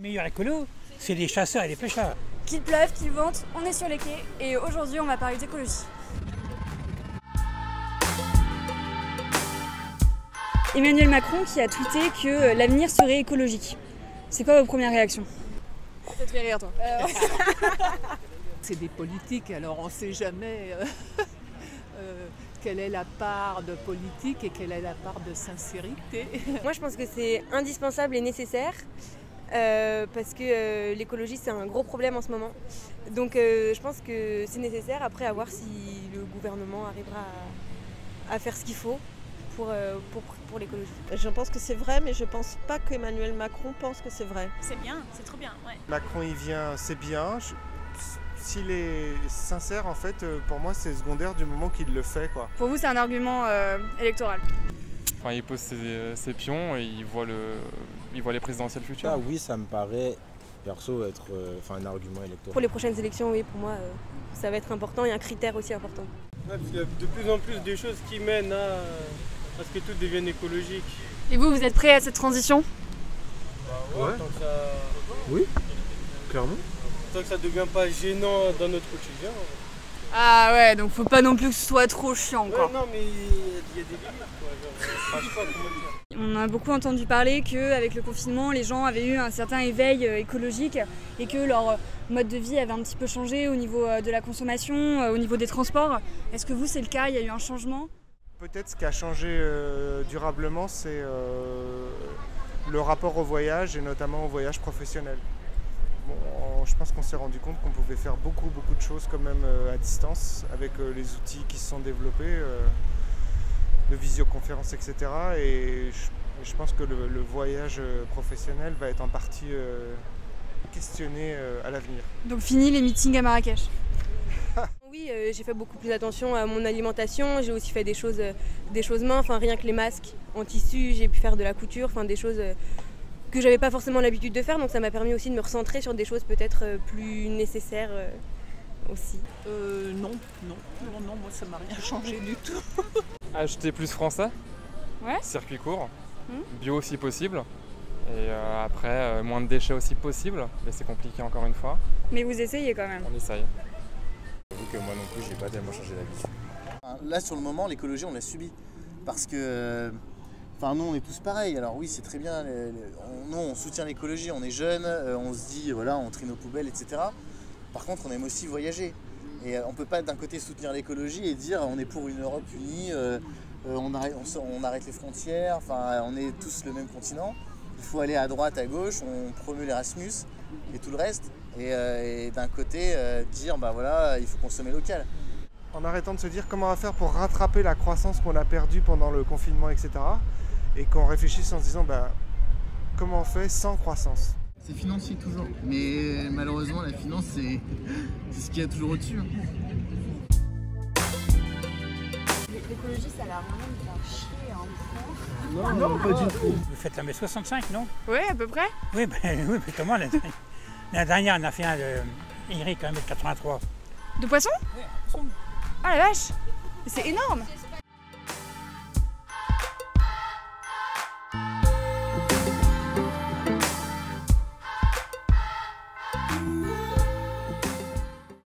meilleur écolo, c'est les chasseurs et les pêcheurs. Qu'il pleuve, qu'il vente, on est sur les quais et aujourd'hui on va parler d'écologie. Emmanuel Macron qui a tweeté que l'avenir serait écologique. C'est quoi vos premières réactions? Ça te fait rire toi? C'est des politiques, alors on ne sait jamais quelle est la part de politique et quelle est la part de sincérité. Moi je pense que c'est indispensable et nécessaire parce que l'écologie c'est un gros problème en ce moment. Donc je pense que c'est nécessaire, après à voir si le gouvernement arrivera à faire ce qu'il faut pour l'écologie. Je pense que c'est vrai, mais je pense pas qu'Emmanuel Macron pense que c'est vrai. C'est bien, c'est trop bien, ouais. Macron il vient, c'est bien. S'il est sincère, en fait, pour moi c'est secondaire du moment qu'il le fait, quoi. Pour vous c'est un argument électoral? Enfin, il pose ses pions et il voit les présidentielles futures. Ah oui, ça me paraît perso être un argument électoral. Pour les prochaines élections, oui, pour moi ça va être important et un critère aussi important. Ouais, parce qu'il y a de plus en plus de choses qui mènent à ce que tout devienne écologique. Et vous êtes prêts à cette transition? Ouais. Tant que ça... Oui, clairement. Tant que ça ne devient pas gênant dans notre quotidien. Ah ouais, donc faut pas non plus que ce soit trop chiant quoi. Ouais, non mais il y a des limites quoi. Genre, je sais pas comment dire. On a beaucoup entendu parler qu'avec le confinement, les gens avaient eu un certain éveil écologique et que leur mode de vie avait un petit peu changé au niveau de la consommation, au niveau des transports. Est-ce que vous c'est le cas? Il y a eu un changement? Peut-être ce qui a changé durablement, c'est le rapport au voyage et notamment au voyage professionnel. Bon, je pense qu'on s'est rendu compte qu'on pouvait faire beaucoup de choses quand même à distance avec les outils qui se sont développés, de visioconférence, etc. Et je pense que le voyage professionnel va être en partie questionné à l'avenir. Donc fini les meetings à Marrakech? Oui, j'ai fait beaucoup plus attention à mon alimentation, j'ai aussi fait des choses main, enfin rien que les masques en tissu, j'ai pu faire de la couture, enfin des choses que j'avais pas forcément l'habitude de faire, donc ça m'a permis aussi de me recentrer sur des choses peut-être plus nécessaires aussi. Non, moi ça m'a rien changé du tout. Acheter plus français, Ouais. circuit court, bio si possible, et après moins de déchets aussi possible, mais c'est compliqué encore une fois. Mais vous essayez quand même? On essaye. J'avoue que moi non plus, j'ai pas tellement changé d'habitude. Là sur le moment, l'écologie on l'a subi parce que nous on est tous pareils, alors oui c'est très bien, nous on soutient l'écologie, on est jeunes, on se dit voilà on trie nos poubelles etc. Par contre on aime aussi voyager et on peut pas d'un côté soutenir l'écologie et dire on est pour une Europe unie, on arrête les frontières, enfin on est tous le même continent. Il faut aller à droite, à gauche, on promeut l'Erasmus et tout le reste et d'un côté dire bah voilà il faut consommer local. En arrêtant de se dire comment on va faire pour rattraper la croissance qu'on a perdue pendant le confinement, etc. Et qu'on réfléchisse en se disant bah, comment on fait sans croissance. C'est financier toujours, mais malheureusement la finance c'est ce qu'il y a toujours au-dessus. L'écologie ça a l'air vraiment de faire chier un peu. Non, pas du tout. Vous faites la 65, non? Oui, à peu près. Oui, oui, mais comment la dernière, on a fait un de Eric, 1m83. De poisson? Oui, Ah la vache! C'est énorme!